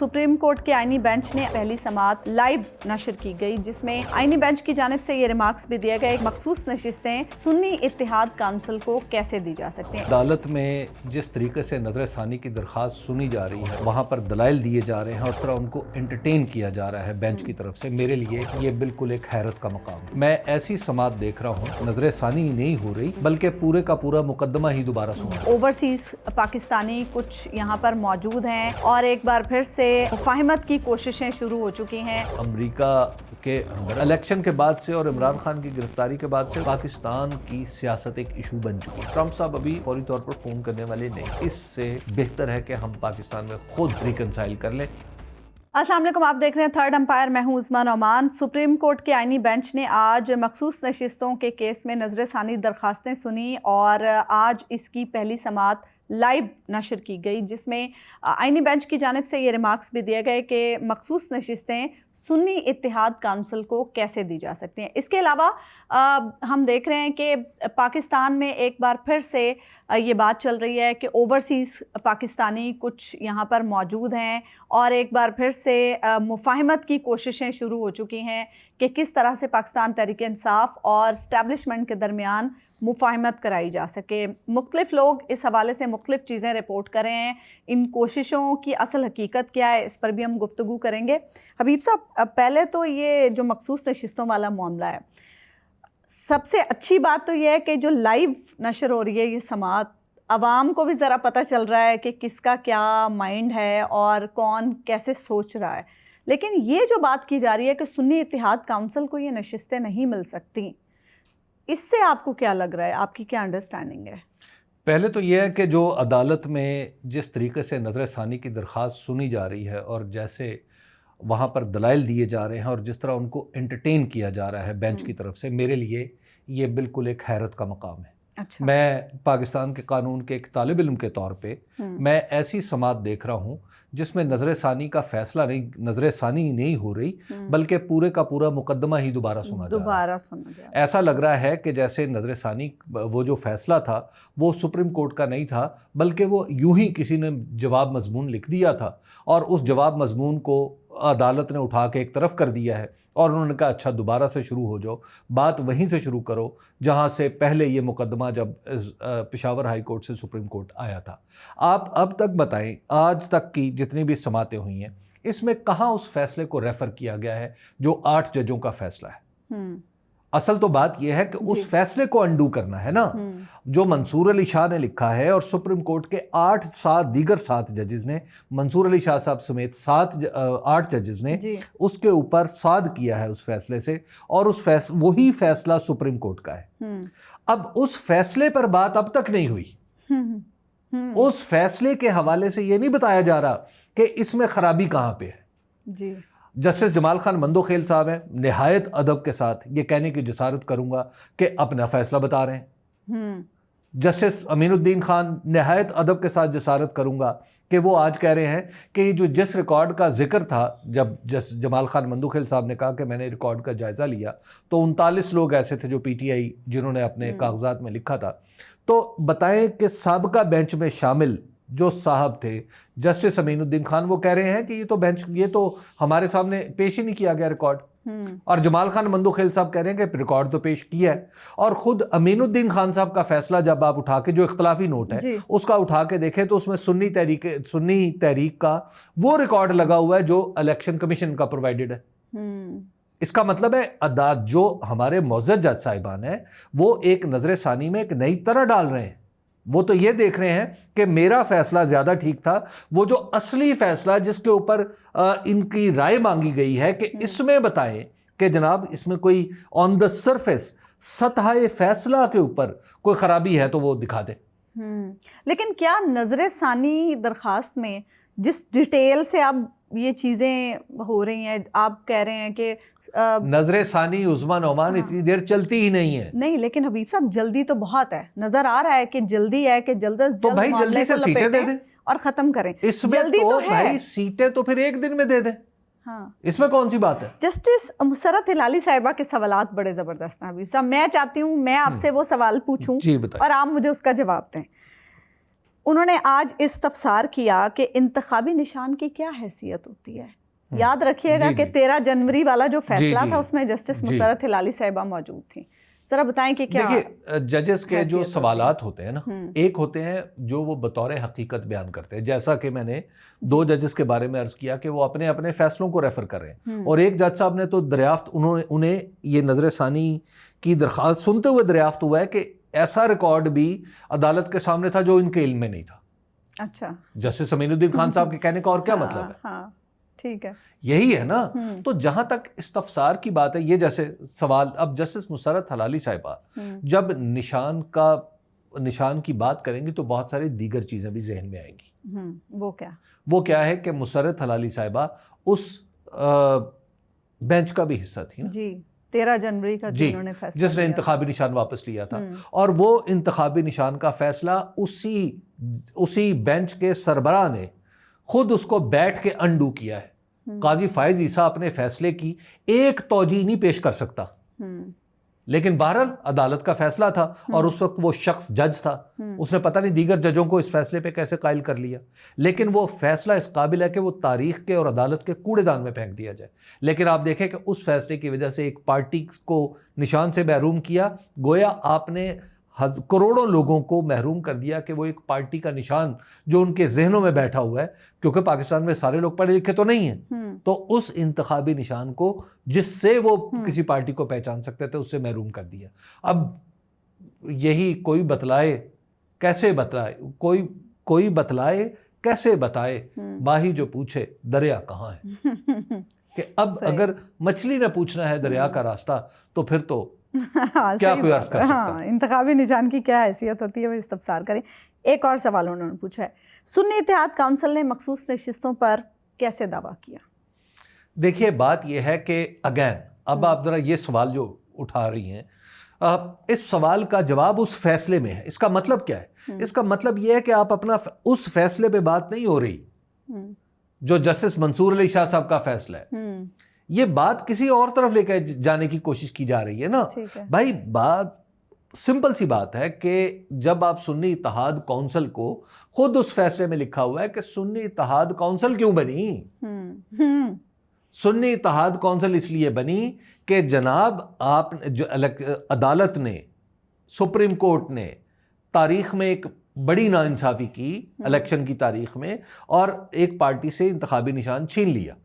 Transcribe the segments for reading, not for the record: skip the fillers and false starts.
Supreme court के आईनी bench ने पहली समाअत लाइव नशर की गई, जिसमें आईनी बेंच की जानिब से ये रिमार्क्स भी दिए गए। मखसूस नशिस्तें सुन्नी इत्तेहाद काउंसिल को कैसे दी जा सकती हैं। अदालत में जिस तरीके से नजर सानी की दरख्वास्त सुनी जा रही है, वहाँ पर दलाइल दिए जा रहे हैं और तरह उनको एंटरटेन किया जा रहा है बेंच की तरफ से, मेरे लिए ये बिल्कुल एक हैरत का मकाम है। मैं ऐसी समाअत देख रहा हूँ, नजर सानी ही नहीं हो रही बल्कि पूरे का पूरा मुकदमा ही दोबारा सुना। ओवरसीज पाकिस्तानी कुछ यहाँ पर मौजूद हैं और एक बार फिर से मुफाहिमत की कोशिशें शुरू हो चुकी हैं। अमेरिका के अंदर इलेक्शन के बाद से और इमरान खान की गिरफ्तारी के बाद से पाकिस्तान की सियासत एक इशू बन चुकी है। ट्रंप साहब अभी फौरी तौर पर फोन करने वाले नहीं। इससे बेहतर है कि हम पाकिस्तान में खुद रिकंसाइल कर लें। अस्सलाम वालेकुम, आप देख रहे हैं थर्ड एम्पायर। मैं हूं उस्मा नौमान। सुप्रीम कोर्ट के आईनी बेंच ने आज मखसूस नशिस्तों के केस में नजर सानी दरख्वास्तें सुनी और आज इसकी पहली समाअत लाइव नशर की गई, जिसमें आईनी बेंच की जानिब से ये रिमार्क्स भी दिए गए कि मखसूस नशिस्तें सुन्नी इत्तेहाद काउंसिल को कैसे दी जा सकती हैं। इसके अलावा हम देख रहे हैं कि पाकिस्तान में एक बार फिर से ये बात चल रही है कि ओवरसीज़ पाकिस्तानी कुछ यहाँ पर मौजूद हैं और एक बार फिर से मुफाहिमत की कोशिशें शुरू हो चुकी हैं कि किस तरह से पाकिस्तान तहरीक इंसाफ और इस्टेब्लिशमेंट के दरमियान मुफाहिमत कराई जा सके। मुख्तलिफ लोग इस हवाले से मुख्तलिफ चीज़ें रिपोर्ट कर रहे हैं। इन कोशिशों की असल हकीकत क्या है, इस पर भी हम गुफ्तगू करेंगे। हबीब साहब, पहले तो ये जो मखसूस नशिस्तों वाला मामला है, सबसे अच्छी बात तो ये है कि जो लाइव नशर हो रही है ये समाअत, आवाम को भी ज़रा पता चल रहा है कि किसका क्या माइंड है और कौन कैसे सोच रहा है। लेकिन ये जो बात की जा रही है कि सुन्नी इत्तेहाद काउंसिल को ये नशिस्तें नहीं मिल सकती, इससे आपको क्या लग रहा है, आपकी क्या अंडरस्टैंडिंग है? पहले तो यह है कि जो अदालत में जिस तरीके से नजर सानी की दरख्वास्त सुनी जा रही है और जैसे वहाँ पर दलाइल दिए जा रहे हैं और जिस तरह उनको एंटरटेन किया जा रहा है बेंच की तरफ से, मेरे लिए ये बिल्कुल एक हैरत का मकाम है। अच्छा। मैं पाकिस्तान के कानून के एक तालिब इल्म के तौर पे मैं ऐसी समाअत देख रहा हूँ जिसमें नजर सानी का फैसला नहीं, नजर सानी ही नहीं हो रही बल्कि पूरे का पूरा मुकदमा ही दोबारा सुना जा रहा है। ऐसा लग रहा है कि जैसे नजर सानी वो जो फैसला था वो सुप्रीम कोर्ट का नहीं था, बल्कि वो यूं ही किसी ने जवाब मजमून लिख दिया था और उस जवाब मजमून को अदालत ने उठा के एक तरफ कर दिया है और उन्होंने कहा अच्छा दोबारा से शुरू हो जाओ, बात वहीं से शुरू करो जहां से पहले ये मुकदमा जब पेशावर हाई कोर्ट से सुप्रीम कोर्ट आया था। आप अब तक बताएं, आज तक की जितनी भी समातें हुई हैं, इसमें कहाँ उस फैसले को रेफ़र किया गया है जो 8 जजों का फैसला है। असल तो बात यह है कि उस फैसले को अंडू करना है ना, जो मंसूर अली शाह ने लिखा है और सुप्रीम कोर्ट के 7 जजेस ने, मंसूर अली शाह साहब समेत 8 जजेस ने उसके ऊपर साद किया है उस फैसले से, और वही फैसला सुप्रीम कोर्ट का है। अब उस फैसले पर बात अब तक नहीं हुई। उस फैसले के हवाले से ये नहीं बताया जा रहा कि इसमें खराबी कहाँ पे है जी। जस्टिस जमाल खान मंदोखेल साहब हैं, निहायत अदब के साथ ये कहने की जसारत करूंगा कि अपना फैसला बता रहे हैं। जस्टिस अमीनुद्दीन खान निहायत अदब के साथ जसारत करूंगा कि वो आज कह रहे हैं कि जो जिस रिकॉर्ड का जिक्र था, जब जमाल खान मंदोखेल साहब ने कहा कि मैंने रिकॉर्ड का जायज़ा लिया तो 39 लोग ऐसे थे जो PTI जिन्होंने अपने कागजात में लिखा था। तो बताएं कि साबका बेंच में शामिल जो साहब थे जस्टिस अमीनुद्दीन खान, वो कह रहे हैं कि ये तो हमारे सामने पेश ही नहीं किया गया रिकॉर्ड, और जमाल खान मंदोखेल साहब कह रहे हैं कि रिकॉर्ड तो पेश किया है। और खुद अमीनुद्दीन खान साहब का फैसला जब आप उठा के, जो इख्तलाफी नोट है उसका उठा के देखें तो उसमें सुन्नी तहरीक का वो रिकॉर्ड लगा हुआ है जो इलेक्शन कमीशन का प्रोवाइडेड है। इसका मतलब है अदालत, जो हमारे मोअज़्ज़ज़ जज साहिबान है, वो एक नजर सानी में एक नई तरह डाल रहे हैं। वो तो ये देख रहे हैं कि मेरा फैसला ज़्यादा ठीक था, वो जो असली फैसला जिसके ऊपर इनकी राय मांगी गई है कि इसमें बताएं कि जनाब इसमें कोई ऑन द सरफेस सतह फैसला के ऊपर कोई ख़राबी है तो वो दिखा दे। लेकिन क्या नजर सानी दरख्वास्त में जिस डिटेल से अब ये चीज़ें हो रही हैं, आप कह रहे हैं कि नजर सानी उस्मा नौमान इतनी देर चलती ही नहीं है। नहीं, लेकिन हबीब साहब जल्दी तो बहुत है, नजर आ रहा है कि जल्दी है कि जल्द से जल्द भाई जल्दी से सीटें दे दें और ख़त्म करें। इसमें जल्दी तो है भाई, सीटें तो फिर एक दिन में दे दें। हाँ, इसमें कौन सी बात है। जस्टिस मुसरत हिलाली साहिबा के सवालात बड़े ज़बरदस्त हैं हबीब साहब। मैं चाहती हूँ मैं आपसे वो सवाल पूछूं और आप मुझे उसका जवाब दें। उन्होंने आज इस्तफसार किया कि इंतखाबी निशान की क्या हैसियत होती है। याद रखिएगा जी, कि जी। 13 जनवरी वाला जो फैसला जी, था उसमें जस्टिस जी। मुसर्रत हिलाली साहिबा मौजूद थी। जरा बताएं कि क्या देखिए, जजेस के जो हैसियत होती है। सवालात होते हैं ना, एक होते हैं जो वो बतौर हकीकत बयान करते हैं, जैसा कि मैंने 2 जजेस के बारे में अर्ज किया कि वो अपने अपने फैसलों को रेफर कर रहे हैं, और एक जज साहब ने तो दरियाफ्त उन्हें ये नजर सानी की दरख्वास्त सुनते हुए दरियाफ्त हुआ है कि ऐसा रिकॉर्ड भी अदालत के सामने था जो इनके इल्म में नहीं था। अच्छा, जस्टिस अमीनुद्दीन खान साहब के कहने का और क्या मतलब है? हाँ, ठीक है। यही है ना। तो जहां तक इस्तफसार की बात है, ये जैसे सवाल, अब जस्टिस मुसर्रत हलाली साहिबा जब निशान की बात करेंगी तो बहुत सारी दीगर चीजें भी जहन में आएंगी। वो क्या है कि मुसर्रत हलाली साहिबा उस बेंच का भी हिस्सा थी ना जी, 13 जनवरी का जी, जिन्होंने फैसला जिसने इंतखाबी निशान वापस लिया था, और वो इंतखाबी निशान का फैसला उसी बेंच के सरबराह ने खुद उसको बैठ के अंडू किया है। काजी फायज ईसा अपने फैसले की एक तौजीह नहीं पेश कर सकता, लेकिन बहरहाल अदालत का फैसला था और उस वक्त वो शख्स जज था, उसने पता नहीं दीगर जजों को इस फैसले पे कैसे कायल कर लिया, लेकिन वो फैसला इस काबिल है कि वो तारीख के और अदालत के कूड़ेदान में फेंक दिया जाए। लेकिन आप देखें कि उस फैसले की वजह से एक पार्टी को निशान से महरूम किया, गोया आपने करोड़ों लोगों को महरूम कर दिया कि वो एक पार्टी का निशान जो उनके जहनों में बैठा हुआ है, क्योंकि पाकिस्तान में सारे लोग पढ़े लिखे तो नहीं हैं, तो उस इंतखाबी निशान को जिससे वो किसी पार्टी को पहचान सकते थे उससे महरूम कर दिया। अब यही कोई बतलाए कैसे बतलाए, कोई बतलाए कैसे बताए, माही जो पूछे दरिया कहाँ है। कि अब अगर मछली ने पूछना है दरिया का रास्ता तो फिर तो क्या कोई अर्ज कर सकता है। हाँ, इंतखाबी निशान की क्या हैसियत होती है वो इस्तफसार करें। एक और सवाल उन्होंने पूछा है, सुन्नी इत्तेहाद काउंसिल ने मखसूस नशिस्तों पर कैसे दावा किया? देखिए, बात यह है कि अगैन अब आप जरा ये सवाल जो उठा रही हैं, इस सवाल का जवाब उस फैसले में है। इसका मतलब क्या है? इसका मतलब यह है कि आप अपना उस फैसले पे बात नहीं हो रही जो जस्टिस मंसूर अली शाह साहब का फैसला है, ये बात किसी और तरफ लेकर जाने की कोशिश की जा रही है ना। भाई, बात सिंपल सी बात है कि जब आप सुन्नी इत्तेहाद काउंसिल को, खुद उस फैसले में लिखा हुआ है कि सुन्नी इत्तेहाद काउंसिल क्यों बनी। सुन्नी इत्तेहाद काउंसिल इसलिए बनी कि जनाब आप जो अदालत ने, सुप्रीम कोर्ट ने तारीख में एक बड़ी नाइंसाफी की इलेक्शन की तारीख में, और एक पार्टी से इंतखाबी निशान छीन लिया,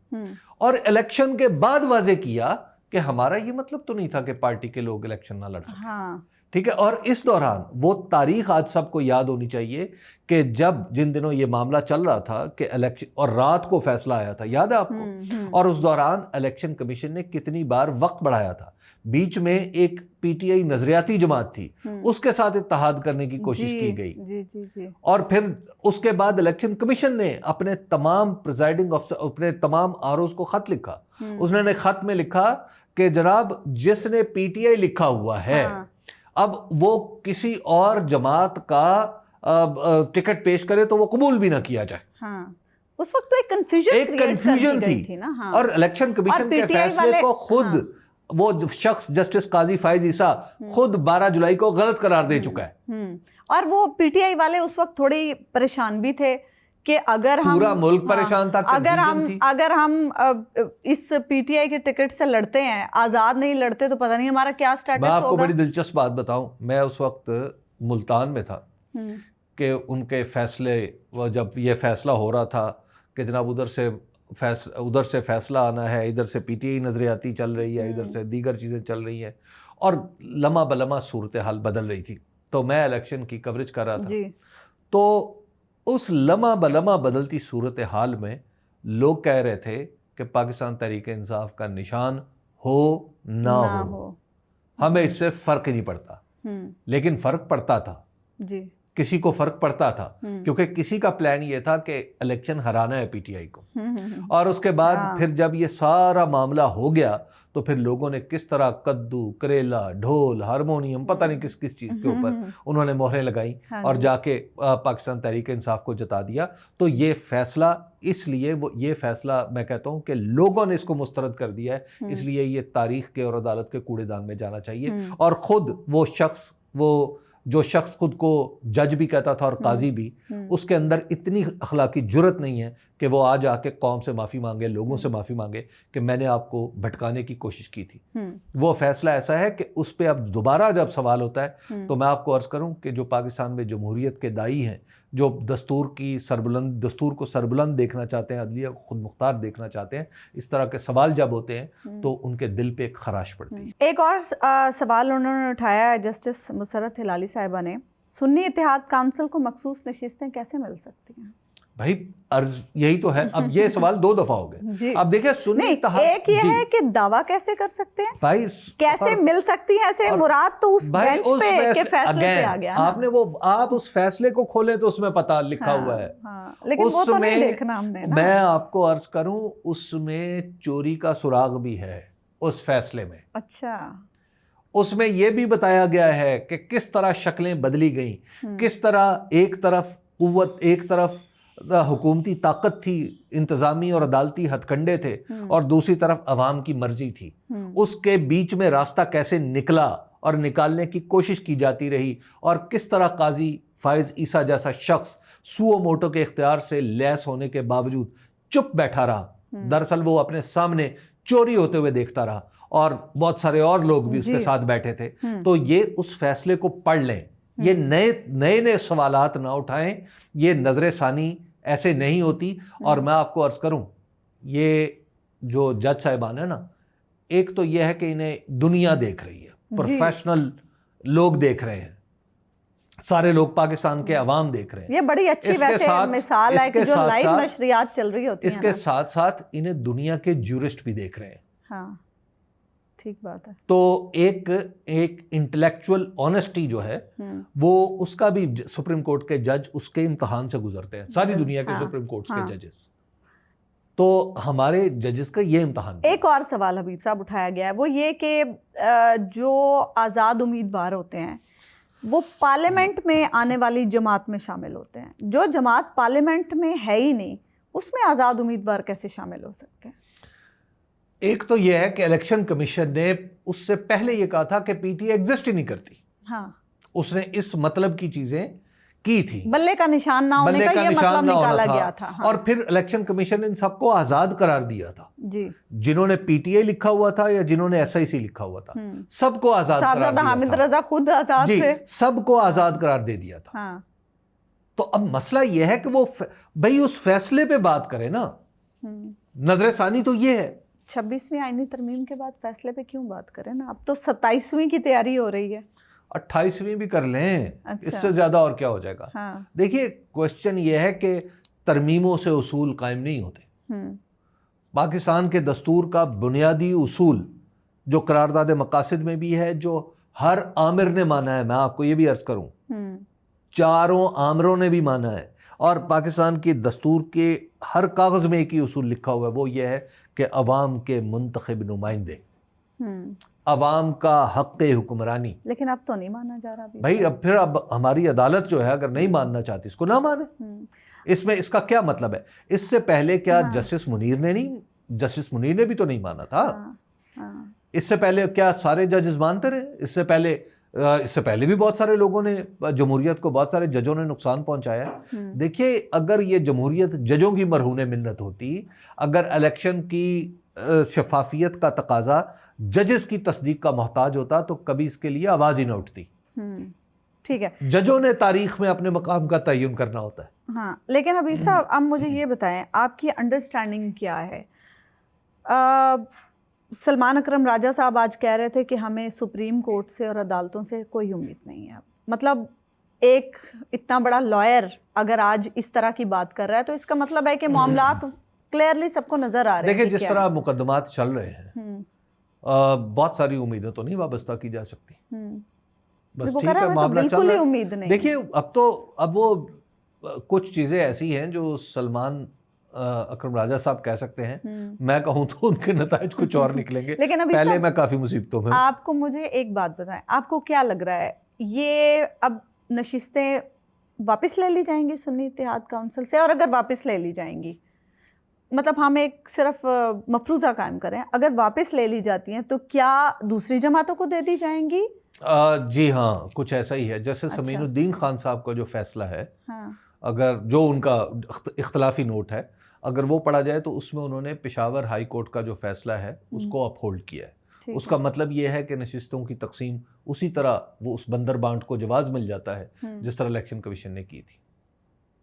और इलेक्शन के बाद वाजे किया कि हमारा ये मतलब तो नहीं था कि पार्टी के लोग इलेक्शन ना लड़ सकें। हाँ। ठीक है। और इस दौरान वो तारीख आज सबको याद होनी चाहिए कि जिन दिनों ये मामला चल रहा था कि इलेक्शन, और रात को फैसला आया था, याद है आपको, और उस दौरान इलेक्शन कमीशन ने कितनी बार वक्त बढ़ाया था। बीच में एक पीटीआई नजरियाती जमात थी, उसके साथ इत्तेहाद करने की कोशिश की गई। जी। और फिर उसके बाद इलेक्शन कमीशन ने अपने तमाम प्रिजाइडिंग अफसर, अपने तमाम आरओज को खत लिखा। उसने खत में लिखा कि जनाब, जिसने पीटीआई लिखा हुआ है, अब वो किसी और जमात का टिकट पेश करे तो वो कबूल भी ना किया जाए। हाँ। उस वक्त तो एक कंफ्यूजन थी ना। हाँ। और इलेक्शन कमीशन के फैसले को खुद वो शख्स जस्टिस काजी फायज ईसा खुद 12 जुलाई को गलत करार दे चुका है। और वो पीटीआई वाले उस वक्त थोड़ी परेशान भी थे कि अगर हम, पूरा मुल्क परेशान था, अगर हम इस पीटीआई के टिकट से लड़ते हैं, आजाद नहीं लड़ते, तो पता नहीं हमारा क्या स्टेटस होगा। मैं आपको बड़ी दिलचस्प बात बताऊं, मैं उस वक्त मुल्तान में था कि उनके फैसले, जब ये फैसला हो रहा था कि जनाब उधर से फैसला आना है, इधर से पीटीआई नजरियाती चल रही है, इधर से दीगर चीज़ें चल रही हैं, और लम्हा बलम्हा सूरत हाल बदल रही थी। तो मैं इलेक्शन की कवरेज कर रहा था, तो उस लम्हा बलम्हा बदलती सूरत हाल में लोग कह रहे थे कि पाकिस्तान तहरीक इंसाफ का निशान हो ना हो, हमें इससे फ़र्क ही नहीं पड़ता। लेकिन फ़र्क पड़ता था जी, किसी को फ़र्क पड़ता था, क्योंकि किसी का प्लान ये था कि इलेक्शन हराना है पीटीआई को। और उसके बाद फिर जब ये सारा मामला हो गया तो फिर लोगों ने किस तरह कद्दू, करेला, ढोल, हारमोनियम, पता नहीं किस किस चीज़ के ऊपर उन्होंने मोहरें लगाई और जाके पाकिस्तान तहरीक इंसाफ को जता दिया। तो ये फैसला, इसलिए वो ये फैसला मैं कहता हूँ कि लोगों ने इसको मुस्तरद कर दिया है, इसलिए ये तारीख के और अदालत के कूड़ेदान में जाना चाहिए। और ख़ुद वो शख्स, वो जो शख्स खुद को जज भी कहता था और काजी भी, उसके अंदर इतनी अखलाकी जुर्रत नहीं है कि वो आज आके कौम से माफ़ी मांगे, लोगों से माफ़ी मांगे कि मैंने आपको भटकाने की कोशिश की थी। वो फैसला ऐसा है कि उस पर अब दोबारा जब सवाल होता है तो मैं आपको अर्ज़ करूं कि जो पाकिस्तान में जमहूरियत के दाई हैं, जो दस्तूर को सरबुलंद देखना चाहते हैं, अदलिया को खुद मुख्तार देखना चाहते हैं, इस तरह के सवाल जब होते हैं तो उनके दिल पे एक खराश पड़ती है। एक और सवाल उन्होंने उठाया है जस्टिस मुसर्रत हिलाली साहिबा ने, सुन्नी इत्तेहाद काउंसिल को मखसूस नशिस्तें कैसे मिल सकती हैं? भाई अर्ज यही तो है। अब ये सवाल 2 दफा हो गए। अब देखिए सुन्नी इत्तेहाद, एक ये है कि दावा कैसे कर सकते हैं भाई, कैसे मिल सकती है, ऐसे मुराद तो उस बेंच पे के फैसले पे आ गया ना। आपने वो आप उस फैसले को खोले तो उसमें पता लिखा हुआ है। लेकिन वो तो नहीं देखना हमने ना। मैं आपको अर्ज करूं, उसमें चोरी का सुराग भी है उस फैसले में। अच्छा, उसमें यह भी बताया गया है कि किस तरह शक्लें बदली गई, किस तरह एक तरफ कुव्वत, एक तरफ हुकूमती ताकत थी, इंतज़ामी और अदालती हथकंडे थे, और दूसरी तरफ अवाम की मर्जी थी। उसके बीच में रास्ता कैसे निकला और निकालने की कोशिश की जाती रही, और किस तरह काजी फाइज ईसा जैसा शख्स सुओ मोटो के इख्तियार से लैस होने के बावजूद चुप बैठा रहा। दरअसल वो अपने सामने चोरी होते हुए देखता रहा, और बहुत सारे और लोग भी उसके साथ बैठे थे। तो ये उस फैसले को पढ़ लें, ये नए सवालात ना उठाएं, ये नजर सानी ऐसे नहीं होती। और मैं आपको अर्ज करूं, ये जो जज साहिबान है ना, एक तो ये है कि इन्हें दुनिया देख रही है, प्रोफेशनल लोग देख रहे हैं, सारे लोग पाकिस्तान के अवाम देख रहे हैं। ये बड़ी अच्छी वैसे मिसाल है कि जो लाइव नशरियात चल रही होती हैं। इसके साथ साथ इन्हें दुनिया के ज्यूरिस्ट भी देख रहे हैं। हाँ, ठीक बात है। तो एक इंटेलेक्चुअल ऑनेस्टी जो है वो, उसका भी सुप्रीम कोर्ट के जज उसके इम्तहान से गुजरते हैं, सारी दुनिया के सुप्रीम कोर्ट के जजेस। तो हमारे जजेस का ये इम्तहान। एक और सवाल हबीब साहब उठाया गया है, वो ये कि जो आज़ाद उम्मीदवार होते हैं वो पार्लियामेंट में आने वाली जमात में शामिल होते हैं। जो जमात पार्लियामेंट में है ही नहीं, उसमें आज़ाद उम्मीदवार कैसे शामिल हो सकते हैं? एक तो यह है कि इलेक्शन कमीशन ने उससे पहले यह कहा था कि पीटीए एग्जिस्ट ही नहीं करती। हाँ, उसने इस मतलब की चीजें की थी, बल्ले का निशान ना होने का ये मतलब निकाला गया था। हाँ। और फिर इलेक्शन कमीशन ने इन सबको आजाद करार दिया था जी, जिन्होंने पीटीए लिखा हुआ था या जिन्होंने एसआईसी लिखा हुआ था, सबको आजाद करार दिया था। हामिद रजा खुद आजाद थे, सबको आजाद करार दे दिया था। हाँ। तो अब मसला यह है कि वो भाई उस फैसले पे बात करे ना। नजर सानी तो ये है, 26वीं आईनी तरमीम के बाद फैसले पे क्यों बात करें ना। अब तो 27वीं की तैयारी हो रही है, 28वीं भी कर लें। अच्छा। इससे ज्यादा और क्या हो जाएगा। हाँ। देखिए, क्वेश्चन ये है कि तरमीमों से उसूल कायम नहीं होते। पाकिस्तान के दस्तूर का बुनियादी उसूल जो करारदाद मकासिद में भी है, जो हर आमिर ने माना है, मैं आपको ये भी अर्ज करूं, चारों आमिरों ने भी माना है, और पाकिस्तान के दस्तूर के हर कागज में एक ही उसूल लिखा हुआ है, वो ये है कि अवाम के मुंतखब नुमाइंदे, अवाम का हक़ हुक्मरानी। लेकिन अब तो नहीं माना जा रहा भाई। अब फिर अब हमारी अदालत जो है अगर नहीं मानना चाहती, इसको ना माने। इसमें इसका क्या मतलब है? इससे पहले क्या जस्टिस मुनीर ने भी तो नहीं माना था। इससे पहले क्या सारे जजेस मानते रहे? इससे पहले भी बहुत सारे लोगों ने, जमहूरियत को बहुत सारे जजों ने नुकसान पहुंचाया। देखिए, अगर ये जमहूरियत जजों की मरहून मिन्नत होती, अगर इलेक्शन की शफाफियत का तकाजा जजेस की तस्दीक का मोहताज होता, तो कभी इसके लिए आवाज़ ही ना उठती। ठीक है, जजों ने तारीख में अपने मकाम का तयन करना होता है। हाँ, लेकिन हबीब साहब, अब मुझे ये बताएं, आपकी अंडरस्टैंडिंग क्या है? सलमान अकरम राजा साहब आज कह रहे थे कि हमें सुप्रीम कोर्ट से और अदालतों से कोई उम्मीद नहीं है। मतलब एक इतना बड़ा लॉयर अगर आज इस तरह की बात कर रहा है, तो इसका मतलब है कि मामलात क्लियरली सबको नजर आ रहे हैं। देखिए, जिस तरह मुकदमात चल रहे हैं, बहुत सारी उम्मीदें तो नहीं वाबस्ता की जा सकती। बस ठीक है, मामला चल रहा है। देखिए, अब वो कुछ चीजें ऐसी हैं जो सलमान अकरम राजा साहब कह सकते हैं, मैं कहूं तो उनके नताइज कुछ और निकलेंगे। लेकिन अभी पहले मैं काफी मुसीबतों में। आपको मुझे एक बात बताएं, आपको क्या लग रहा है, ये अब नशिस्तें वापस ले ली जाएंगी सुन्नी इत्तेहाद काउंसिल से? और अगर वापस ले ली जाएंगी, मतलब हम एक सिर्फ मफरूज़ा कायम करें, अगर वापस ले ली जाती हैं तो क्या दूसरी जमातों को दे दी जाएंगी जी हाँ, कुछ ऐसा ही है। जैसे अच्छा। समीनुद्दीन खान साहब का जो फैसला है, हाँ। अगर जो उनका इख्तलाफी नोट है, अगर वो पढ़ा जाए तो उसमें उन्होंने पेशावर हाई कोर्ट का जो फैसला है उसको अपहोल्ड किया है। ठीक उसका है। मतलब ये है कि नशिस्तों की तकसीम उसी तरह वो उस बंदर बांट को जवाज़ मिल जाता है जिस तरह इलेक्शन कमीशन ने की थी।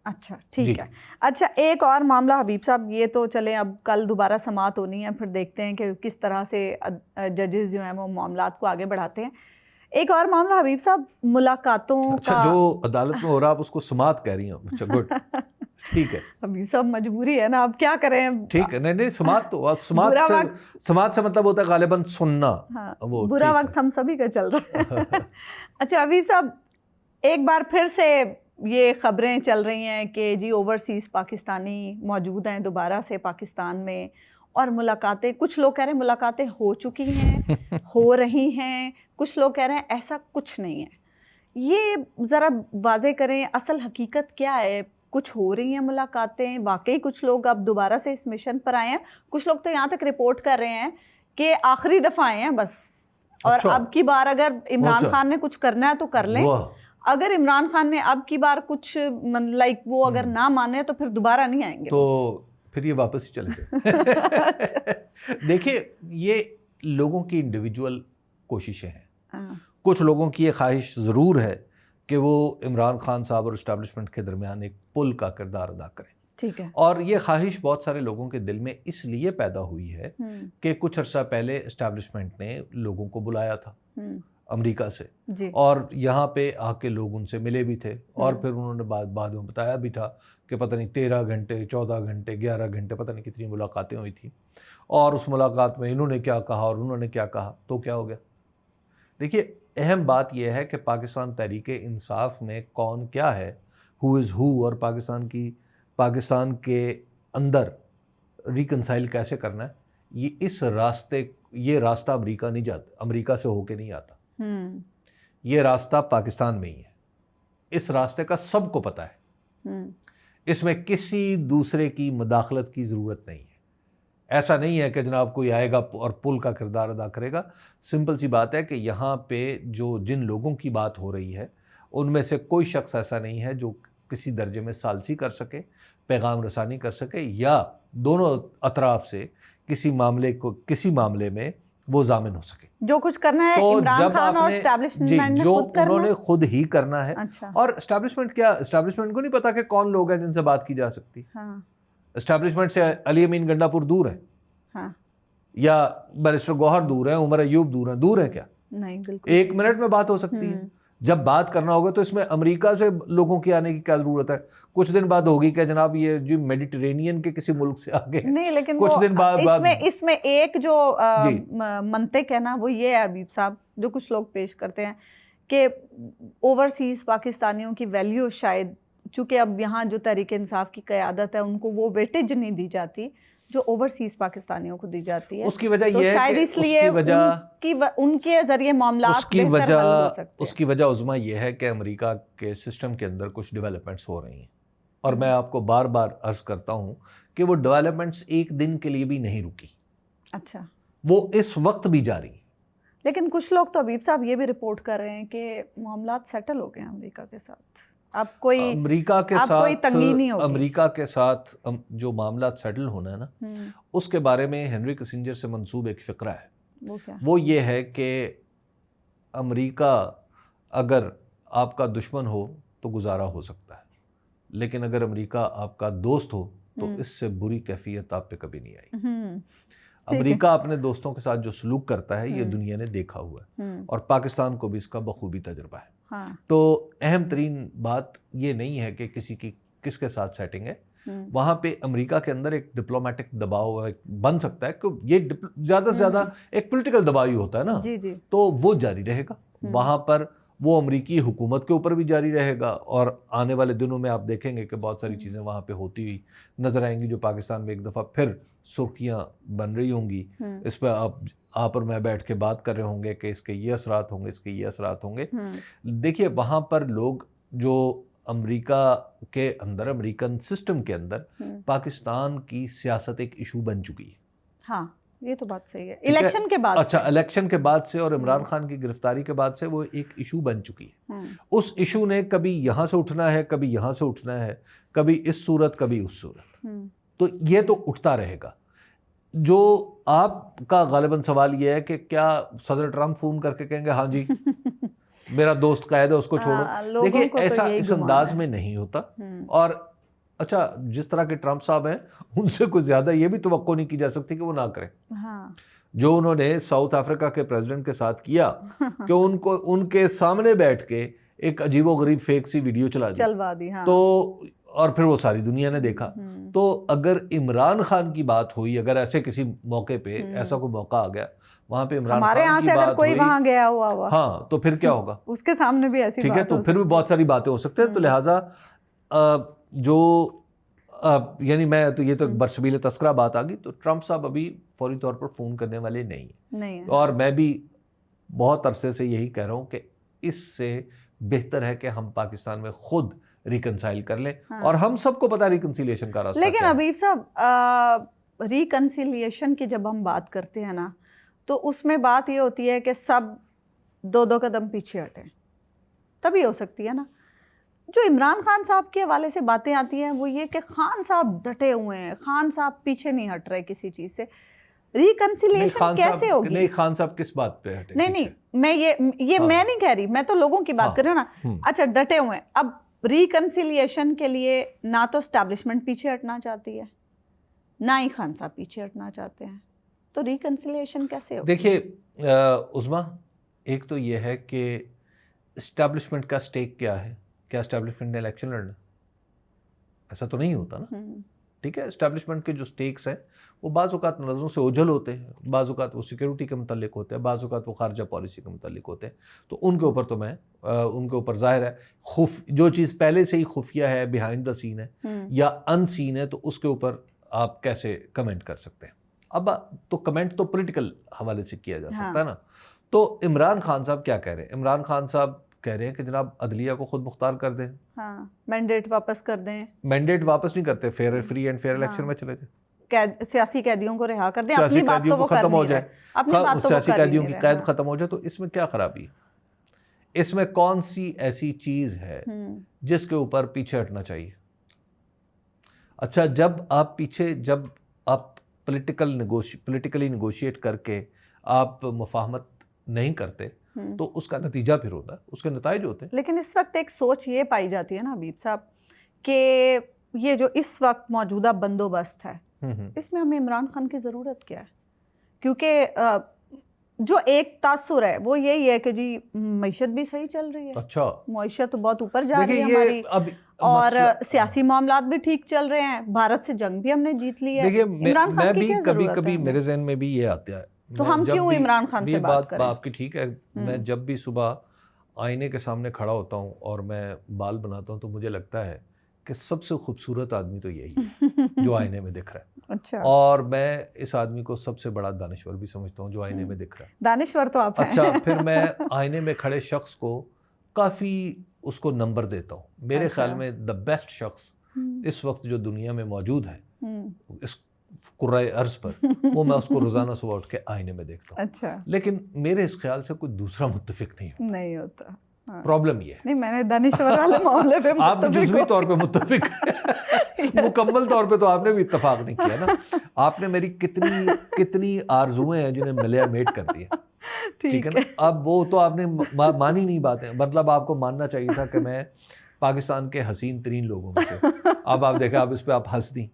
अच्छा, जी। ठीक है। अच्छा, एक और मामला हबीब साहब, ये तो चले अब कल दोबारा समाअत होनी है, फिर देखते हैं कि किस तरह से जजेस जो हैं वो मामलात को आगे बढ़ाते हैं। एक और मामला हबीब साहब, मुलाकातों अच्छा, का। जो अदालत में हो रहा आप उसको समात कह रही हैं। अच्छा, गुड, ठीक है। हबीब साहब मजबूरी है ना, अब क्या करें। ठीक है, नहीं नहीं, समात तो बुरा वक्त। समात से मतलब होता है गालिबन सुनना। हाँ, वो बुरा ठीक वक्त हम सभी का चल रहा है। अच्छा हबीब साहब, एक बार फिर से ये खबरें चल रही हैं कि जी ओवरसीज़ पाकिस्तानी मौजूद हैं दोबारा से पाकिस्तान में, और मुलाकातें, कुछ लोग कह रहे हैं मुलाकातें हो चुकी हैं, हो रही हैं, कुछ लोग कह रहे हैं ऐसा कुछ नहीं है। ये ज़रा वाज़े करें, असल हकीकत क्या है? कुछ हो रही हैं मुलाकातें, वाकई कुछ लोग अब दोबारा से इस मिशन पर आए हैं? कुछ लोग तो यहाँ तक रिपोर्ट कर रहे हैं कि आखिरी दफ़ा आए हैं बस, और अच्छा। अब की बार अगर इमरान खान ने कुछ करना है तो कर लें। वाह। अगर इमरान खान ने अब की बार कुछ लाइक वो अगर ना माने तो फिर दोबारा नहीं आएंगे तो फिर ये वापस ही चले गए। देखिए, ये लोगों की इंडिविजुअल कोशिशें हैं। हाँ, कुछ लोगों की ये ख्वाहिश ज़रूर है कि वो इमरान खान साहब और इस्टेब्लिशमेंट के दरमियान एक पुल का किरदार अदा करें। ठीक है। और ये ख्वाहिश बहुत सारे लोगों के दिल में इसलिए पैदा हुई है कि कुछ अर्सा पहले इस्टेब्लिशमेंट ने लोगों को बुलाया था अमेरिका से, जी। और यहाँ पे आके लोग उनसे मिले भी थे, और फिर उन्होंने बाद में बताया भी था कि पता नहीं 13 घंटे 14 घंटे 11 घंटे पता नहीं कितनी मुलाकातें हुई थी, और उस मुलाकात में इन्होंने क्या कहा और उन्होंने क्या कहा, तो क्या हो गया। देखिए, अहम बात यह है कि पाकिस्तान तहरीक-ए-इंसाफ में कौन क्या है, हु इज़ हु, और पाकिस्तान के अंदर रिकंसाइल कैसे करना है, ये रास्ता अमेरिका नहीं जाता, अमेरिका से होके नहीं आता। ये रास्ता पाकिस्तान में ही है। इस रास्ते का सबको पता है। इसमें किसी दूसरे की मुदाखलत की ज़रूरत नहीं है। ऐसा नहीं है कि जनाब कोई आएगा और पुल का किरदार अदा करेगा। सिंपल सी बात है कि यहाँ पे जिन लोगों की बात हो रही है उनमें से कोई शख्स ऐसा नहीं है जो किसी दर्जे में सालसी कर सके, पैगाम रसानी कर सके, या दोनों अतराफ से किसी मामले में वो जामिन हो सके। जो कुछ करना है तो इमरान खान और एस्टैब्लिशमेंट ने खुद करना, उन्होंने खुद ही करना है। अच्छा। और एस्टैब्लिशमेंट को नहीं पता कि कौन लोग हैं जिनसे बात की जा सकती। हाँ, एस्टैब्लिशमेंट से अली अमीन गंडापुर दूर है, हाँ, या बैरिस्टर गौहर दूर है, उमर अयूब दूर है क्या? नहीं बिल्कुल। 1 मिनट में बात हो सकती है। जब बात करना होगा तो इसमें अमेरिका से लोगों की आने की क्या जरूरत है? कुछ दिन बाद होगी क्या जनाब ये जो मेडिटेरेनियन के किसी मुल्क से आगे नहीं, लेकिन कुछ दिन बाद इसमें एक जो मंतिक है ना, वो ये है हबीब साहब, जो कुछ लोग पेश करते हैं कि ओवरसीज पाकिस्तानियों की वैल्यू शायद, चूंकि अब यहाँ जो तहरीक इंसाफ की क़यादत है उनको वो वेटेज नहीं दी जाती जो ओवरसीज पाकिस्तानियों को दी जाती है। उसकी वजह तो यह है शायद कि इसलिए उनके जरिए मामलात बेहतर हल हो सकते हैं। उसकी वजह उज़्मा यह है कि अमेरिका के सिस्टम के अंदर कुछ डेवलपमेंट्स हो रही हैं, और मैं आपको बार बार अर्ज करता हूँ कि वो डेवलपमेंट्स एक दिन के लिए भी नहीं रुकी। अच्छा, वो इस वक्त भी जारी। लेकिन कुछ लोग तो हबीब साहब ये भी रिपोर्ट कर रहे हैं कि मामलात सेटल हो गए हैं अमेरिका के साथ। अब कोई तंगी नहीं होगी। अमेरिका के साथ जो मामला सेटल होना है ना, उसके बारे में हेनरी किसिंजर से मंसूब एक फ़िक्रा है। वो क्या? वो ये है कि अमेरिका अगर आपका दुश्मन हो तो गुजारा हो सकता है, लेकिन अगर अमेरिका आपका दोस्त हो तो इससे बुरी कैफियत आप पे कभी नहीं आई। अमेरिका अपने दोस्तों के साथ जो सलूक करता है ये दुनिया ने देखा हुआ है, और पाकिस्तान को भी इसका बखूबी तजुर्बा है। हाँ। तो अहम तरीन बात ये नहीं है कि किसके साथ सेटिंग है। वहाँ पे अमेरिका के अंदर एक डिप्लोमेटिक दबाव बन सकता है कि ये ज़्यादा से ज़्यादा एक पॉलिटिकल दबाव ही होता है ना। जी जी। तो वो जारी रहेगा वहाँ पर, वो अमेरिकी हुकूमत के ऊपर भी जारी रहेगा, और आने वाले दिनों में आप देखेंगे कि बहुत सारी चीज़ें वहाँ पे होती हुई नज़र आएंगी जो पाकिस्तान में एक दफ़ा फिर सुर्खियाँ बन रही होंगी। इस पर आप और मैं बैठ के बात कर रहे होंगे कि इसके ये असरात होंगे, इसके ये असरात होंगे। देखिए, वहाँ पर लोग जो अमेरिका के अंदर, अमेरिकन सिस्टम के अंदर पाकिस्तान की सियासत एक इशू बन चुकी है। हाँ, ये तो बात सही है। इलेक्शन के बाद अच्छा, इलेक्शन के बाद से और इमरान खान की गिरफ्तारी के बाद से वो एक इशू बन चुकी है। उस इशू ने कभी यहाँ से उठना है, कभी यहाँ से उठना है, कभी इस सूरत, कभी उस सूरत, तो ये तो उठता रहेगा। जो आपका गालिबन सवाल ये है कि क्या सदर ट्रंप फोन करके कहेंगे हाँ जी मेरा दोस्त कैद है उसको छोड़ो। देखिए ऐसा इस अंदाज में नहीं होता। और अच्छा, जिस तरह के ट्रंप साहब हैं उनसे कुछ ज्यादा ये भी तवक्को नहीं की जा सकती कि वो ना करें। हाँ। जो उन्होंने साउथ अफ्रीका के प्रेसिडेंट के साथ किया कि उनको उनके सामने बैठ के एक अजीबोगरीब फेक सी वीडियो चलवा दी। हाँ। तो और फिर वो सारी दुनिया ने देखा। तो अगर इमरान खान की बात हुई, अगर ऐसे किसी मौके पे ऐसा कोई मौका आ गया वहां पे इमरान हमारे यहाँ से अगर कोई वहां गया हुआ हाँ, तो फिर क्या होगा? उसके सामने भी ऐसी ठीक है, तो फिर भी बहुत सारी बातें हो सकती है। तो लिहाजा जो यानी मैं तो ये तो बरसबील तस्करा बात आ गई। तो ट्रंप साहब अभी फौरी तौर पर फ़ोन करने वाले नहीं है। और मैं भी बहुत अरसे से यही कह रहा हूँ कि इससे बेहतर है कि हम पाकिस्तान में खुद रिकनसाइल कर लें। हाँ। और हम सबको पता रिकनसिलिएशन का रास्ता। लेकिन हबीब साहब, रिकनसिलिएशन की जब हम बात करते हैं ना, तो उसमें बात ये होती है कि सब 2-2 कदम पीछे हटें, तभी हो सकती है ना। जो इमरान खान साहब के हवाले से बातें आती हैं वो ये कि खान साहब डटे हुए हैं, खान साहब पीछे नहीं हट रहे किसी चीज़ से। रिकंसिलिएशन कैसे होगी? नहीं, खान साहब किस बात पे हटे? नहीं, मैं ये हाँ। मैं नहीं कह रही, मैं तो लोगों की बात कर रही हूँ ना। अच्छा, डटे हुए हैं। अब रिकंसिलिएशन के लिए ना तो एस्टैब्लिशमेंट पीछे हटना चाहती है, ना ही खान साहब पीछे हटना चाहते हैं, तो रिकंसिलिएशन कैसे होगी? देखिए उस्मा, एक तो ये है कि एस्टैब्लिशमेंट का स्टेक क्या है। क्या एस्टैब्लिशमेंट ने इलेक्शन लड़ना? ऐसा तो नहीं होता ना। ठीक है, एस्टैब्लिशमेंट के जो स्टेक्स हैं वो बाज़ औक़ात नज़रों से ओझल होते हैं, बाज़ औक़ात वो सिक्योरिटी के मुतालिक होते हैं, बाज़ औक़ात वो खारजा पॉलिसी के मुतालिक होते हैं। तो उनके ऊपर तो मैं उनके ऊपर ज़ाहिर है जो चीज़ पहले से ही खुफिया है, बिहाइंड द सीन है या अनसीन है, तो उसके ऊपर आप कैसे कमेंट कर सकते हैं? अब तो कमेंट तो पॉलिटिकल हवाले से किया जा सकता है ना। तो इमरान खान साहब क्या कह रहे हैं? इमरान खान साहब कह रहे हैं कि जनाब अदलिया को खुद मुख्तार कर दें। हाँ, मैंडेट वापस कर दें। मैंडेट वापस नहीं करते, fair free and fair election में चले जाए, सियासी कैदियों को रिहा कर दें, अपनी बात तो वो खत्म हो जाए, सियासी कैदियों की कैद हाँ। खत्म हो जाए। तो इसमें क्या खराबी है? इसमें कौन सी ऐसी चीज है जिसके ऊपर पीछे हटना चाहिए? अच्छा, जब आप पॉलिटिकली निगोशिएट करके आप मुफाहमत नहीं करते तो उसका नतीजा फिर होता है, उसके नताइज होते हैं। लेकिन इस वक्त एक सोच ये पाई जाती है ना हबीब साहब कि ये जो इस वक्त मौजूदा बंदोबस्त है इसमें हमें इमरान खान की ज़रूरत क्या है? क्योंकि जो एक तासुर है वो यही है कि जी मईशत भी सही चल रही है। अच्छा, मईशत तो बहुत ऊपर जा रही है हमारी, और सियासी मामलात भी ठीक चल रहे हैं, भारत से जंग भी हमने जीत ली है। इमरान खान की क्या ज़रूरत है? कभी मेरे ज़हन में भी ये आता है, तो हम क्यों इमरान खान से बात करें? आपकी ठीक है। मैं जब भी सुबह आईने के सामने खड़ा होता हूँ और मैं बाल बनाता हूँ तो मुझे लगता है कि सबसे खूबसूरत आदमी तो यही है जो आईने में दिख रहा है। अच्छा। और मैं इस आदमी को सबसे बड़ा दानिश्वर भी समझता हूँ जो आईने में दिख रहा है। दानिश्वर तो आप हैं। अच्छा, फिर मैं आईने में खड़े शख्स को काफ़ी उसको नंबर देता हूँ। मेरे ख्याल में द बेस्ट शख्स इस वक्त जो दुनिया में मौजूद है इस कुर्राए अर्ज पर, वो मैं उसको रोजाना सुबह उठ के आईने में देखता हूँ। अच्छा। लेकिन मेरे इस ख्याल से कोई दूसरा मुत्तफिक नहीं होता। हाँ। प्रॉब्लम ये है। नहीं, मैंने दानिश्वर वाले मामले पे आप जुज़वी तौर पे मुत्तफिक मुकम्मल तौर पे तो आपने भी इत्तफाक नहीं किया ना। आपने मेरी कितनी आरजुएं हैं जिन्हें मिलिया मेट कर दिया। ठीक है ना। अब वो तो आपने मानी नहीं बातें, मतलब आपको मानना चाहिए था कि मैं पाकिस्तान के हसीन तरीन लोगों में से। अब आप देखें, आप इस पे आप हंस दी।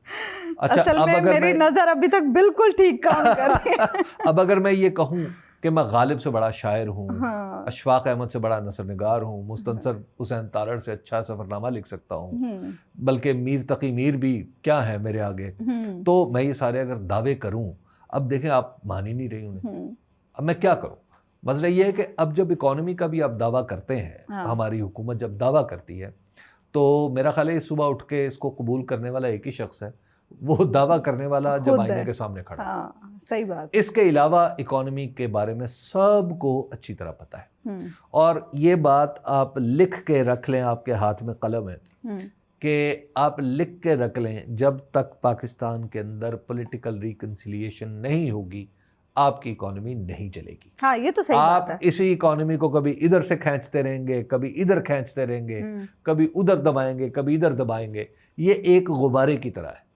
अच्छा, असल में मेरी नजर अभी तक बिल्कुल ठीक काम कर रही है। अब अगर मैं ये कहूँ कि मैं गालिब से बड़ा शायर हूँ, हाँ। अशफाक अहमद से बड़ा नसरनिगार हूँ, मुस्तनसर हुसैन तारड़ से अच्छा सफरनामा लिख सकता हूँ, बल्कि मीर तकी मीर भी क्या है मेरे आगे, तो मैं ये सारे अगर दावे करूँ, अब देखें आप मान ही नहीं रही उन्हें। अब मैं क्या करूँ? मसला ये है कि अब जब इकॉनमी का भी आप दावा करते हैं, हाँ। हमारी हुकूमत जब दावा करती है तो मेरा ख्याल है सुबह उठ के इसको कबूल करने वाला एक ही शख्स है, वो दावा करने वाला जब आईने के सामने खड़ा। हाँ, सही बात। इसके अलावा इकोनॉमी के बारे में सबको अच्छी तरह पता है, और ये बात आप लिख के रख लें, आपके हाथ में कलम है कि आप लिख के रख लें, जब तक पाकिस्तान के अंदर पॉलिटिकल रिकंसिलिएशन नहीं होगी आपकी इकोनॉमी नहीं चलेगी। हाँ, ये तो सही बात है। आप इसी इकोनॉमी को कभी इधर से खींचते रहेंगे, कभी इधर खींचते रहेंगे, कभी उधर दबाएंगे, कभी इधर दबाएंगे। ये एक गुब्बारे की तरह है।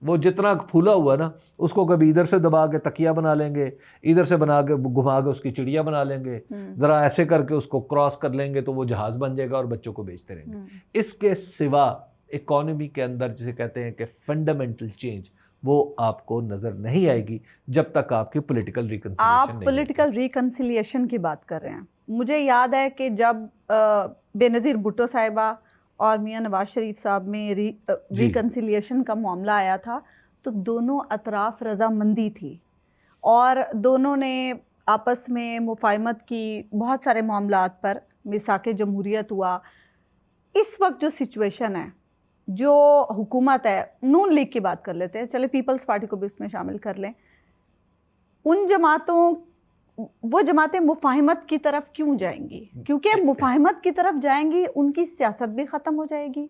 वो जितना फूला हुआ ना, उसको कभी इधर से दबा के तकिया बना लेंगे, इधर से बना के घुमा के उसकी चिड़िया बना लेंगे, जरा ऐसे करके उसको क्रॉस कर लेंगे तो वो जहाज बन जाएगा और बच्चों को बेचते रहेंगे। इसके सिवा इकोनॉमी के अंदर जिसे कहते हैं कि फंडामेंटल चेंज, वो आपको नजर नहीं आएगी जब तक आपकी पॉलिटिकल रिकंसिलिएशन आप पॉलिटिकल रिकंसिलिएशन की बात कर रहे हैं। मुझे याद है कि जब बेनज़ीर भुट्टो साहिबा और मियां नवाज शरीफ साहब में रिकंसिलिएशन का मामला आया था, तो दोनों अतराफ रजामंदी थी और दोनों ने आपस में मुफाहमत की बहुत सारे मामलात पर। मिसाके जमहूरियत हुआ। इस वक्त जो सिचुएशन है, जो हुकूमत है, नून लीग की बात कर लेते हैं, चले पीपल्स पार्टी को भी उसमें शामिल कर लें, उन जमातों, वो जमातें मुफाहमत की तरफ क्यों जाएंगी? क्योंकि मुफाहमत की तरफ जाएंगी, उनकी सियासत भी ख़त्म हो जाएगी,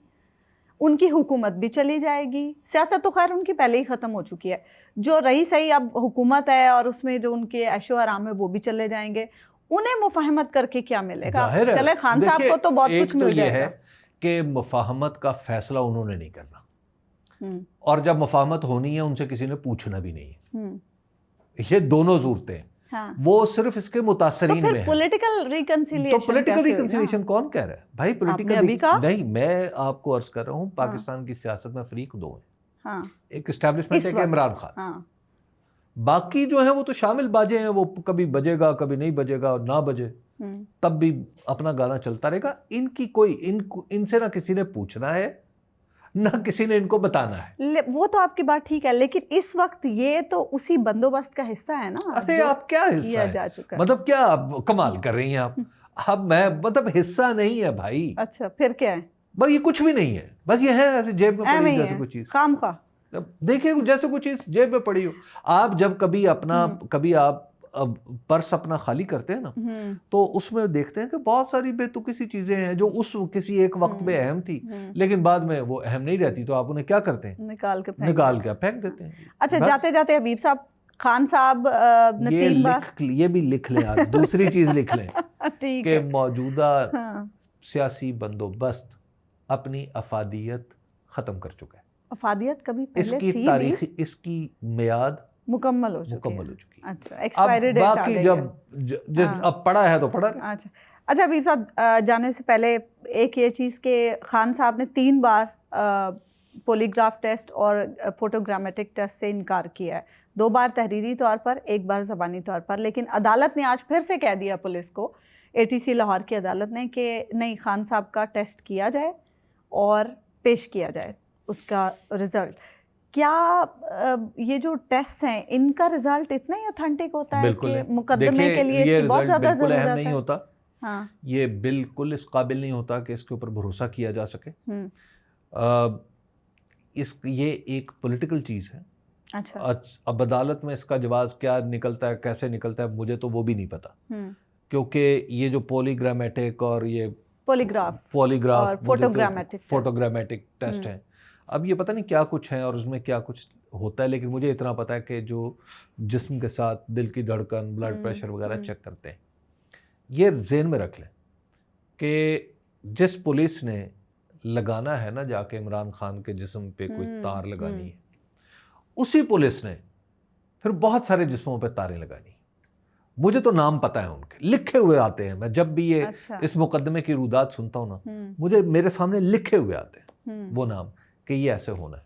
उनकी हुकूमत भी चली जाएगी। सियासत तो खैर उनकी पहले ही ख़त्म हो चुकी है, जो रही सही अब हुकूमत है और उसमें जो उनके ऐशो आराम है वो भी चले जाएंगे। उन्हें मुफाहमत करके क्या मिलेगा? चले खान साहब को तो बहुत कुछ मिल जाएगा कि मुफाहमत का फैसला उन्होंने नहीं करना, और जब मुफाहमत होनी है उनसे किसी ने पूछना भी नहीं है। ये दोनों ज़रूरतें हैं। हाँ। वो सिर्फ इसके मुतासरीन में है। पॉलिटिकल रिकंसिलिएशन, तो पॉलिटिकल रिकंसिलिएशन कौन कह रहा है भाई? पॉलिटिकल नहीं, मैं आपको अर्ज कर रहा हूँ, पाकिस्तान की सियासत में फरीक दो हैं। हाँ। एक एस्टेब्लिशमेंट है कि इमरान खान, हाँ। बाकी जो है वो तो शामिल बाजे हैं, वो कभी बजेगा कभी नहीं बजेगा, और ना बजे तब भी अपना गाना चलता रहेगा। इनकी कोई इनसे ना किसी ने पूछना है ना किसी ने इनको बताना है। वो तो आपकी बात ठीक है, लेकिन इस वक्त ये तो उसी बंदोबस्त का हिस्सा है ना। अरे आप क्या हिस्सा है? जा चुका है। मतलब क्या आप कमाल कर रही हैं आप? अब मैं मतलब हिस्सा नहीं है भाई। अच्छा, फिर क्या है? बस ये कुछ भी नहीं है, बस ये है ऐसे जेब में पड़ी जैसे कोई चीज, खामखा। देखिए जैसे कोई चीज जेब में पड़ी हो। आप जब कभी अपना कभी आप पर्स अपना खाली करते हैं ना, तो उसमें देखते हैं कि बहुत सारी बेतुकी सी चीजें हैं जो उस किसी एक वक्त में अहम थी, लेकिन बाद में वो अहम नहीं रहती, तो आप उन्हें क्या करते हैं? निकाल के फेंक देते हैं। अच्छा, जाते जाते हबीब साहब, खान साहब ने 3 बार ये भी लिख लें आप, दूसरी चीज लिख लें कि मौजूदा सियासी बंदोबस्त अपनी अफादियत खत्म कर चुका है। अफादियत कभी पहले थी? इसकी तारीख, इसकी मियाद मुकम्मल हो चुकी है। अच्छा, एक्सपायरी डेट आ गई है। अब पड़ा है तो पड़ा। अच्छा हबीब साहब, जाने से पहले एक ये चीज़ के खान साहब ने 3 बार पॉलीग्राफ टेस्ट और फोटोग्रामेटिक टेस्ट से इनकार किया है। 2 बार तहरीरी तौर पर, 1 बार ज़बानी तौर पर, लेकिन अदालत ने आज फिर से कह दिया पुलिस को, ATC लाहौर की अदालत ने, कि नहीं, खान साहब का टेस्ट किया जाए और पेश किया जाए उसका रिज़ल्ट। क्या ये जो टेस्ट हैं, इनका रिजल्ट इतना ही ऑथेंटिक होता है कि मुकदमे के लिए इसकी बहुत ज़्यादा ज़रूरत है? नहीं होता। हाँ। ये बिल्कुल इस काबिल नहीं होता कि इसके ऊपर भरोसा किया जा सके। ये एक पॉलिटिकल चीज़ है। अच्छा। अब अदालत में इसका जवाब क्या निकलता है, कैसे निकलता है, मुझे तो वो भी नहीं पता, क्योंकि ये जो पॉलीग्रामेटिक और ये पॉलीग्राफ और फोटोग्रामेटिक टेस्ट है, अब ये पता नहीं क्या कुछ है और उसमें क्या कुछ होता है, लेकिन मुझे इतना पता है कि जो जिस्म के साथ दिल की धड़कन, ब्लड प्रेशर वगैरह चेक करते हैं, ये ज़हन में रख लें कि जिस पुलिस ने लगाना है ना जाके इमरान खान के जिस्म पे कोई तार लगानी है, उसी पुलिस ने फिर बहुत सारे जिस्मों पे तारें लगानी। मुझे तो नाम पता है उनके, लिखे हुए आते हैं। मैं जब भी ये इस मुकदमे की रुदात सुनता हूँ ना, मुझे मेरे सामने लिखे हुए आते हैं वो नाम कि ये ऐसे होना है।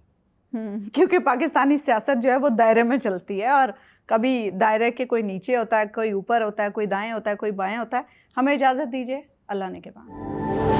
क्योंकि पाकिस्तानी सियासत जो है वो दायरे में चलती है, और कभी दायरे के कोई नीचे होता है, कोई ऊपर होता है, कोई दाएं होता है, कोई बाएं होता है। हमें इजाज़त दीजिए, अल्लाह ने के बाद।